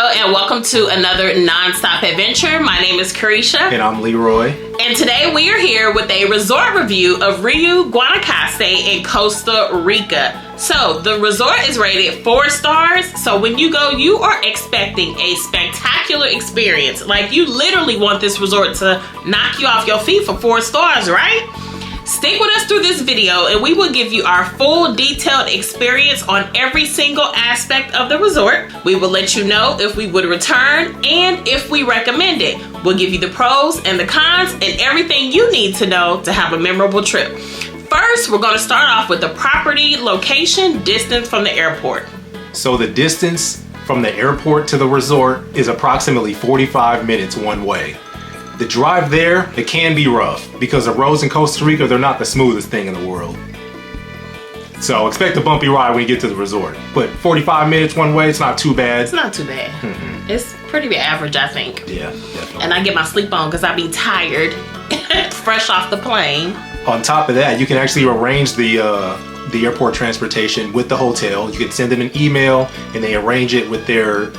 Hello and welcome to another non-stop adventure. My name is Carisha. And I'm Leroy. And today we are here with a resort review of Riu Guanacaste in Costa Rica. So the resort is rated 4 stars. So when you go, you are expecting a spectacular experience. Like, you literally want this resort to knock you off your feet for 4 stars, right? Stick with us through this video and we will give you our full detailed experience on every single aspect of the resort. We will let you know if we would return and if we recommend it. We'll give you the pros and the cons and everything you need to know to have a memorable trip. First, we're going to start off with the property location distance from the airport. So the distance from the airport to the resort is approximately 45 minutes one way. The drive there, it can be rough because the roads in Costa Rica, they're not the smoothest thing in the world. So expect a bumpy ride when you get to the resort. But 45 minutes one way, it's not too bad. It's not too bad. Mm-hmm. It's pretty average, I think. Yeah, definitely. And I get my sleep on because I be tired, fresh off the plane. On top of that, you can actually arrange the airport transportation with the hotel. You can send them an email and they arrange it with their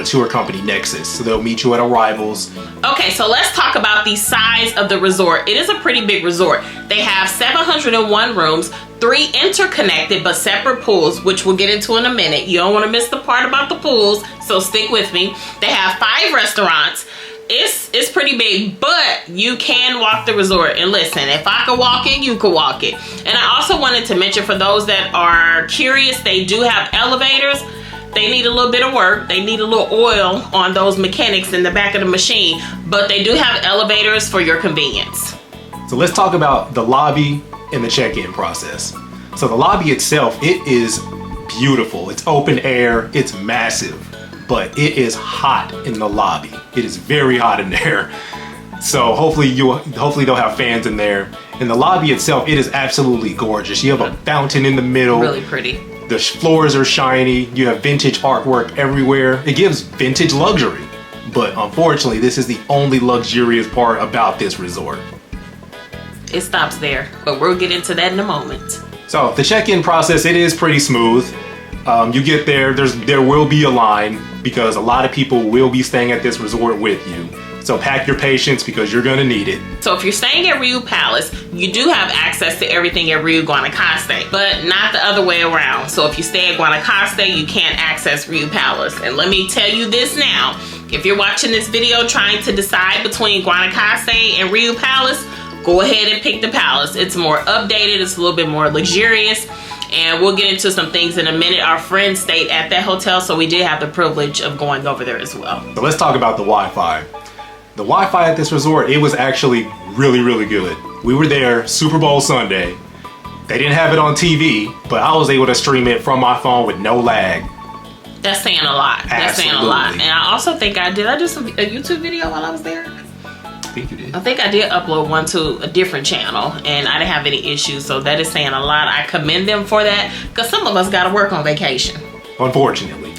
tour company Nexus. So they'll meet you at arrivals. Okay, so let's talk about the size of the resort. It is a pretty big resort. They have 701 rooms, 3 interconnected but separate pools, which we'll get into in a minute. You don't want to miss the part about the pools, so stick with me. They have 5 restaurants. It's pretty big, but you can walk the resort. And listen, if I could walk it, you could walk it. And I also wanted to mention, for those that are curious, they do have elevators. They need a little bit of work. They need a little oil on those mechanics in the back of the machine, but they do have elevators for your convenience. So let's talk about the lobby and the check-in process. So the lobby itself, it is beautiful. It's open air, it's massive. But it is hot in the lobby. It is very hot in there. So hopefully they'll have fans in there. In the lobby itself, it is absolutely gorgeous. You have a fountain in the middle. Really pretty. The floors are shiny. You have vintage artwork everywhere. It gives vintage luxury. But unfortunately, this is the only luxurious part about this resort. It stops there, but we'll get into that in a moment. So the check-in process, it is pretty smooth. You get there, there will be a line because a lot of people will be staying at this resort with you. So pack your patience because you're gonna need it. So if you're staying at Riu Palace, you do have access to everything at Riu Guanacaste, but not the other way around. So if you stay at Guanacaste, you can't access Riu Palace. And let me tell you this now, if you're watching this video trying to decide between Guanacaste and Riu Palace, go ahead and pick the Palace. It's more updated, it's a little bit more luxurious. And we'll get into some things in a minute. Our friend stayed at that hotel, so we did have the privilege of going over there as well. So let's talk about the Wi-Fi. The Wi-Fi at this resort, it was actually really, really good. We were there Super Bowl Sunday. They didn't have it on TV, but I was able to stream it from my phone with no lag. That's saying a lot. That's saying a lot. And I also think I do a YouTube video while I was there? I think you did. I think I did upload one to a different channel and I didn't have any issues, so that is saying a lot. I commend them for that because some of us got to work on vacation. Unfortunately.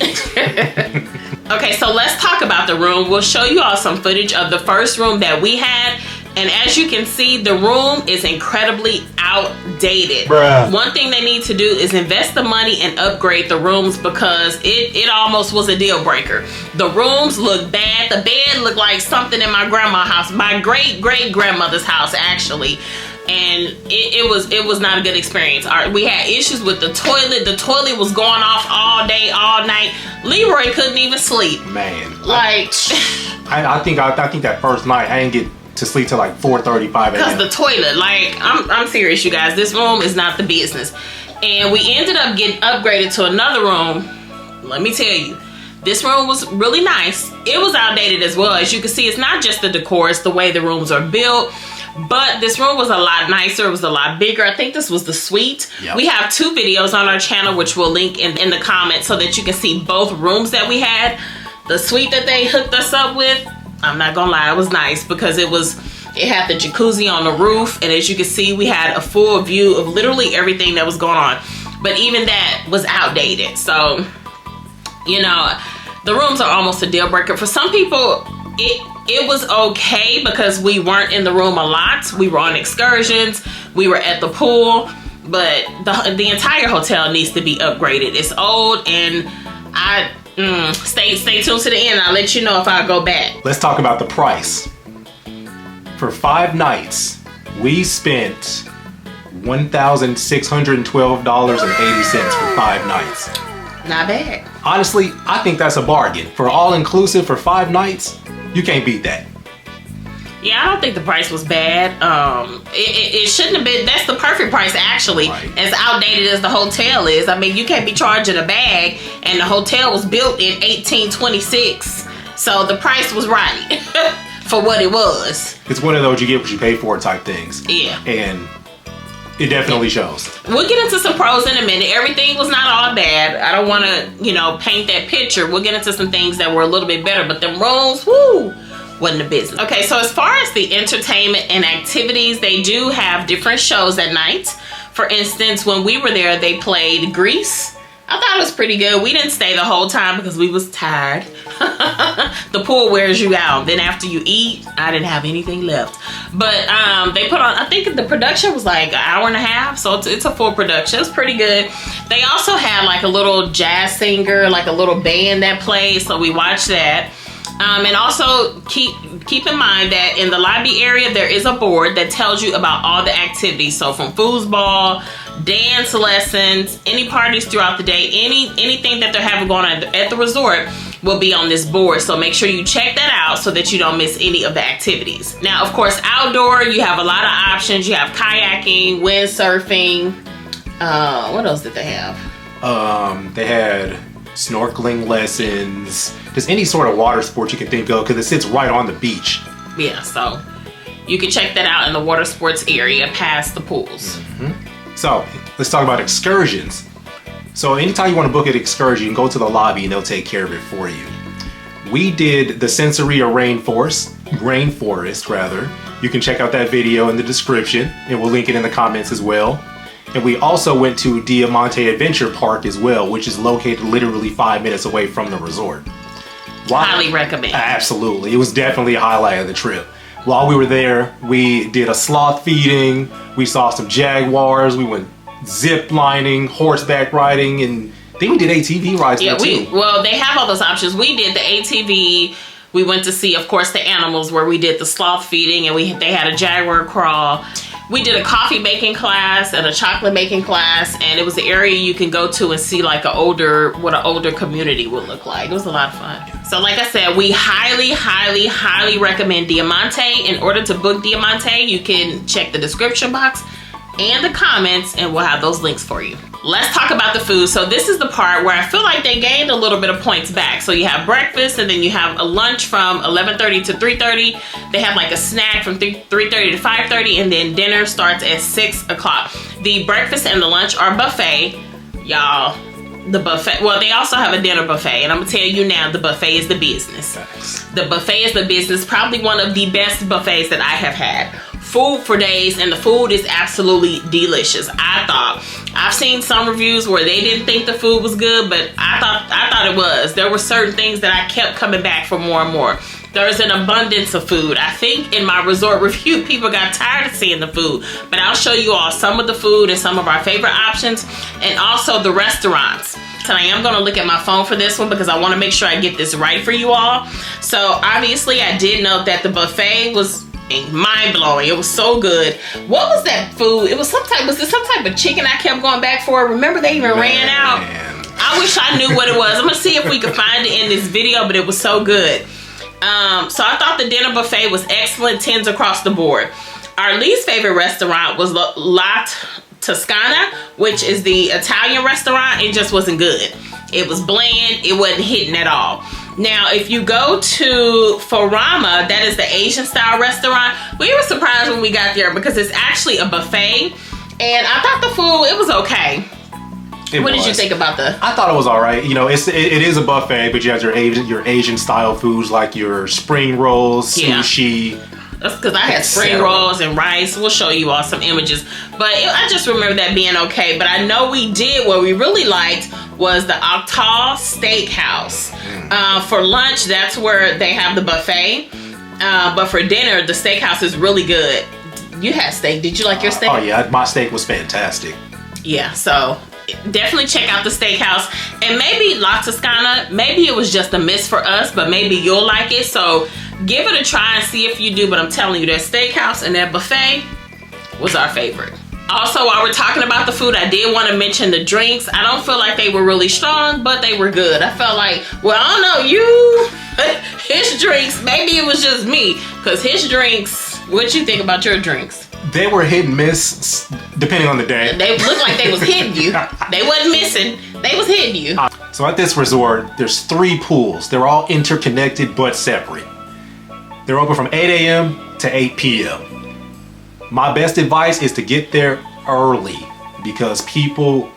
Okay, so let's talk about the room. We'll show you all some footage of the first room that we had. And as you can see, the room is incredibly outdated. Bruh. One thing they need to do is invest the money and upgrade the rooms because it almost was a deal breaker. The rooms look bad. The bed looked like something in my grandma's house, my great-great-grandmother's house, actually. And it was not a good experience. We had issues with the toilet. The toilet was going off all day, all night. Leroy couldn't even sleep. Man. Like, I think that first night I didn't get to sleep till like 4:35 a.m. Because the toilet, like, I'm serious, you guys. This room is not the business. And we ended up getting upgraded to another room. Let me tell you, this room was really nice. It was outdated as well. As you can see, it's not just the decor, it's the way the rooms are built. But this room was a lot nicer. It was a lot bigger. I think this was the suite. Yep. We have 2 videos on our channel, which we'll link in the comments so that you can see both rooms that we had. The suite that they hooked us up with, I'm not gonna lie, it was nice because it had the jacuzzi on the roof. And as you can see, we had a full view of literally everything that was going on. But even that was outdated. So, you know, the rooms are almost a deal breaker. For some people, it was okay because we weren't in the room a lot. We were on excursions, we were at the pool, but the entire hotel needs to be upgraded. It's old, and Stay tuned to the end. I'll let you know if I go back. Let's talk about the price. For 5 nights, we spent $1,612.80 for 5 nights. Not bad. Honestly, I think that's a bargain. For all inclusive for 5 nights, you can't beat that. Yeah, I don't think the price was bad. It shouldn't have been. That's the perfect price, actually. Right. As outdated as the hotel is. I mean, you can't be charging a bag, and the hotel was built in 1826. So the price was right for what it was. It's one of those you get what you pay for type things. Yeah. And it definitely shows. We'll get into some pros in a minute. Everything was not all bad. I don't want to, paint that picture. We'll get into some things that were a little bit better. But them rooms, whoo, wasn't a business. Okay, so as far as the entertainment and activities, they do have different shows at night. For instance, when we were there, they played Grease. I thought it was pretty good. We didn't stay the whole time because we was tired. The pool wears you out. Then after you eat, I didn't have anything left. But they put on, I think the production was like an hour and a half. So it's a full production. It's pretty good. They also had like a little jazz singer, like a little band that played. So we watched that. And also keep in mind that in the lobby area, there is a board that tells you about all the activities. So from foosball, dance lessons, any parties throughout the day, anything that they're having going on at the resort will be on this board. So make sure you check that out so that you don't miss any of the activities. Now, of course, outdoor, you have a lot of options. You have kayaking, windsurfing. What else did they have? They had snorkeling lessons, just any sort of water sport you can think of, because it sits right on the beach. Yeah, so you can check that out in the water sports area past the pools. Mm-hmm. So let's talk about excursions. So anytime you want to book an excursion, go to the lobby and they'll take care of it for you. We did the Sensoria rainforest rather. You can check out that video in the description, and we'll link it in the comments as well. And we also went to Diamante Adventure Park as well, which is located literally 5 minutes away from the resort. Highly recommend. Absolutely. It was definitely a highlight of the trip. While we were there, we did a sloth feeding. We saw some jaguars. We went zip lining, horseback riding, and I think we did ATV rides there too. Well, they have all those options. We did the ATV. We went to see, of course, the animals where we did the sloth feeding, and they had a jaguar crawl. We did a coffee making class and a chocolate making class, and it was the area you can go to and see like what an older community would look like. It was a lot of fun. So like I said, we highly, highly, highly recommend Diamante. In order to book Diamante, you can check the description box and the comments, and we'll have those links for you. Let's talk about the food. So this is the part where I feel like they gained a little bit of points back. So you have breakfast, and then you have a lunch from 11:30 to 3:30. They have like a snack from 3:30 to 5:30, and then dinner starts at 6 o'clock. The breakfast and the lunch are buffet, y'all. The buffet, well, they also have a dinner buffet, and I'm gonna tell you now, the buffet is the business. Thanks. The buffet is the business. Probably one of the best buffets that I have had. Food for days, and the food is absolutely delicious. I've seen some reviews where they didn't think the food was good, but I thought it was. There were certain things that I kept coming back for more and more. There's an abundance of food. I think in my resort review, people got tired of seeing the food, but I'll show you all some of the food and some of our favorite options, and also the restaurants. So I am gonna look at my phone for this one because I wanna make sure I get this right for you all. So obviously I did note that the buffet was mind-blowing. It was so good. What was that food? Was it some type of chicken I kept going back for? Remember they even ran out? I wish I knew what it was. I'm gonna see if we can find it in this video, but it was so good. So I thought the dinner buffet was excellent, 10s across the board. Our least favorite restaurant was La Toscana, which is the Italian restaurant. It just wasn't good. It was bland. It wasn't hitting at all. Now, if you go to Forama, that is the Asian style restaurant, we were surprised when we got there because it's actually a buffet. And I thought the food, it was okay. What did you think about I thought it was all right. You know, it is a buffet, but you have your Asian style foods like your spring rolls, sushi. That's because I had spring rolls and rice. We'll show you all some images. But I just remember that being okay. But I know we did, what we really liked was the Octal Steakhouse. For lunch, that's where they have the buffet. But for dinner, the steakhouse is really good. You had steak. Did you like your steak? Oh, yeah. My steak was fantastic. Yeah, so definitely check out the steakhouse. And maybe La Toscana, maybe it was just a miss for us, but maybe you'll like it. So give it a try and see if you do. But I'm telling you, that steakhouse and that buffet was our favorite. Also, while we're talking about the food, I did want to mention the drinks. I don't feel like they were really strong, but they were good. I felt like, well, I don't know, his drinks, maybe it was just me, because his drinks, what you think about your drinks? They were hit and miss, depending on the day. They looked like they was hitting you. They wasn't missing. They was hitting you. So at this resort, there's 3 pools. They're all interconnected but separate. They're open from 8 a.m. to 8 p.m. My best advice is to get there early because people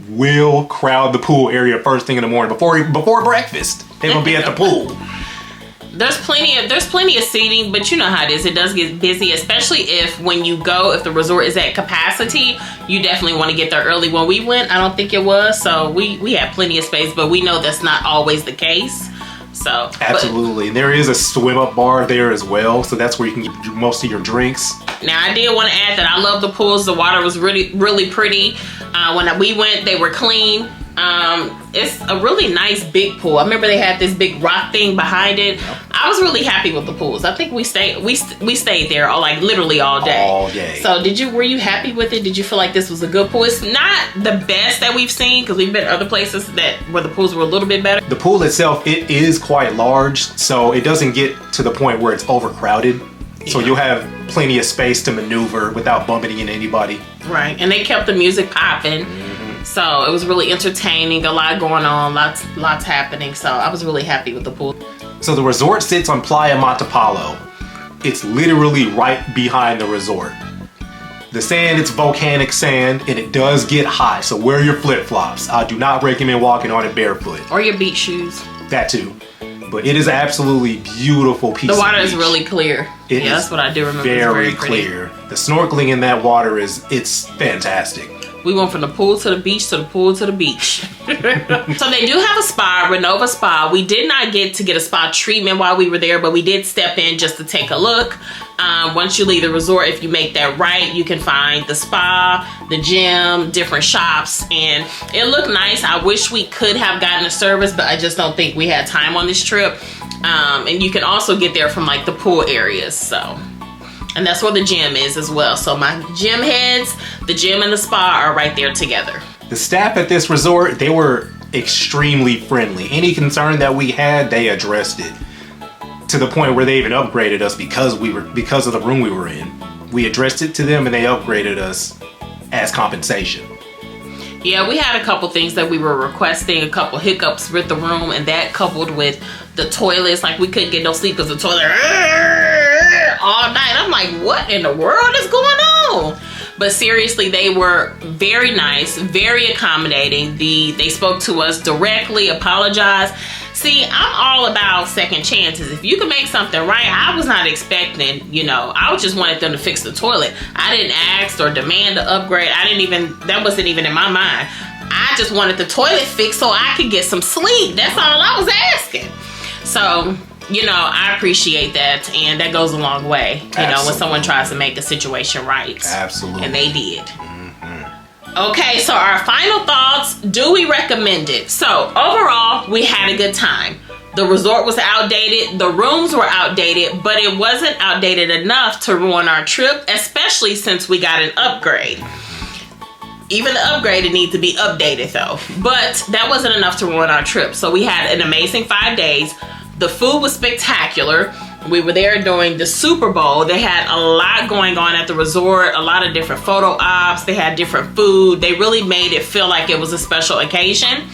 will crowd the pool area first thing in the morning before breakfast. They're gonna be at the pool. There's plenty of seating, but you know how it is. It does get busy, especially if the resort is at capacity, you definitely want to get there early. When we went, I don't think it was, so we had plenty of space, but we know that's not always the case. So absolutely. And there is a swim up bar there as well, so that's where you can get most of your drinks. Now I did want to add that I love the pools. The water was really pretty. When we went, they were clean. It's a really nice big pool. I remember they had this big rock thing behind it. I was really happy with the pools. I think we stayed there literally all day. All day. So were you happy with it? Did you feel like this was a good pool? It's not the best that we've seen because we've been other places where the pools were a little bit better. The pool itself, it is quite large, so it doesn't get to the point where it's overcrowded. So you'll have plenty of space to maneuver without bumping into anybody. Right, and they kept the music popping. So it was really entertaining, a lot going on, lots happening. So I was really happy with the pool. So the resort sits on Playa Matapalo. It's literally right behind the resort. The sand, it's volcanic sand, and it does get hot, so wear your flip-flops. I do not recommend walking on it barefoot. Or your beach shoes. That too. But it is absolutely beautiful piece of beach. The water is really clear. That's what I do remember. Very clear. The snorkeling in that water it's fantastic. We went from the pool to the beach to the pool to the beach. So they do have a spa, Renova Spa. We did not get a spa treatment while we were there, but we did step in just to take a look. Once you leave the resort, if you make that right, you can find the spa, the gym, different shops, and it looked nice. I wish we could have gotten a service, but I just don't think we had time on this trip. And you can also get there from the pool areas, so. And that's where the gym is as well. So my gym heads, the gym and the spa are right there together. The staff at this resort, they were extremely friendly. Any concern that we had, they addressed it. To the point where they even upgraded us because of the room we were in. We addressed it to them and they upgraded us as compensation. Yeah, we had a couple things that we were requesting, a couple hiccups with the room, and that coupled with the toilets, we couldn't get no sleep because the toilet all night. I'm like, what in the world is going on? But seriously, they were very nice, very accommodating. They spoke to us directly, apologized. See, I'm all about second chances. If you can make something right, I was not expecting, I just wanted them to fix the toilet. I didn't ask or demand an upgrade. That wasn't even in my mind. I just wanted the toilet fixed so I could get some sleep. That's all I was asking. So, I appreciate that, and that goes a long way, when someone tries to make a situation right. Absolutely. And they did. Okay, so our final thoughts, do we recommend it? So, overall, we had a good time. The resort was outdated, the rooms were outdated, but it wasn't outdated enough to ruin our trip, especially since we got an upgrade. Even the upgraded needs to be updated though, but that wasn't enough to ruin our trip. So we had an amazing 5 days. The food was spectacular. We were there during the Super Bowl. They had a lot going on at the resort, a lot of different photo ops. They had different food. They really made it feel like it was a special occasion.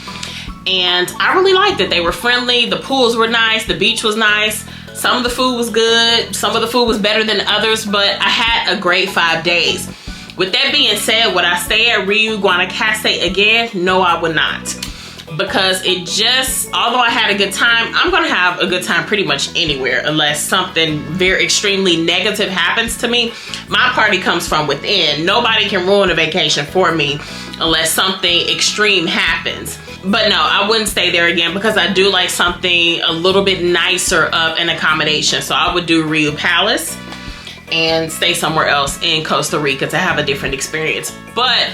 And I really liked it. They were friendly. The pools were nice. The beach was nice. Some of the food was good. Some of the food was better than others, but I had a great 5 days. With that being said, would I stay at Riu Guanacaste again? No, I would not. Because although I had a good time, I'm going to have a good time pretty much anywhere unless something very extremely negative happens to me. My party comes from within. Nobody can ruin a vacation for me unless something extreme happens. But no, I wouldn't stay there again because I do like something a little bit nicer of an accommodation. So I would do Riu Palace and stay somewhere else in Costa Rica to have a different experience. But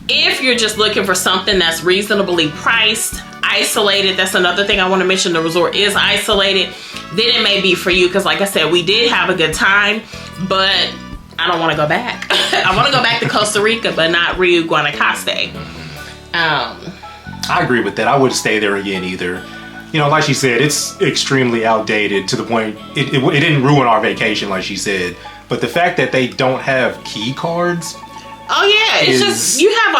If you're just looking for something that's reasonably priced, isolated, that's another thing I want to mention, the resort is isolated, then it may be for you, because like I said, we did have a good time, but I don't want to go back. I want to go back to Costa Rica, but not Riu Guanacaste. I agree with that. I wouldn't stay there again either. You know, like she said, it's extremely outdated to the point it didn't ruin our vacation, like she said. But the fact that they don't have key cards. Oh yeah, it's just you have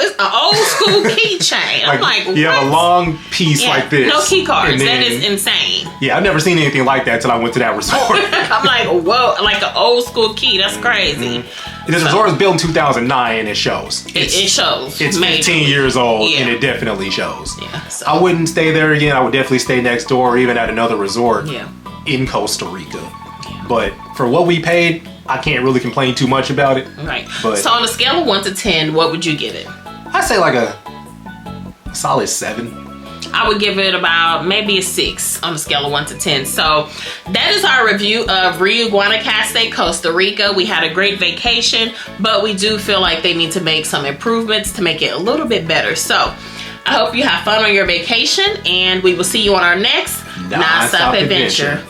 it's an old school keychain. I'm like, you have a long piece like this. No key cards. That is insane. Yeah, I've never seen anything like that until I went to that resort. I'm like, whoa, like an old school key. That's crazy. This resort was built in 2009, and it shows. It shows. It's 15 years old, and it definitely shows. Yeah, so. I wouldn't stay there again. I would definitely stay next door, or even at another resort in Costa Rica. Yeah. But for what we paid, I can't really complain too much about it. Right. But so on a scale of 1 to 10, what would you give it? I'd say like a solid 7. I would give it about maybe a 6 on a scale of 1 to 10. So that is our review of Riu Guanacaste, Costa Rica. We had a great vacation, but we do feel like they need to make some improvements to make it a little bit better. So I hope you have fun on your vacation, and we will see you on our next Non-Stop Adventure.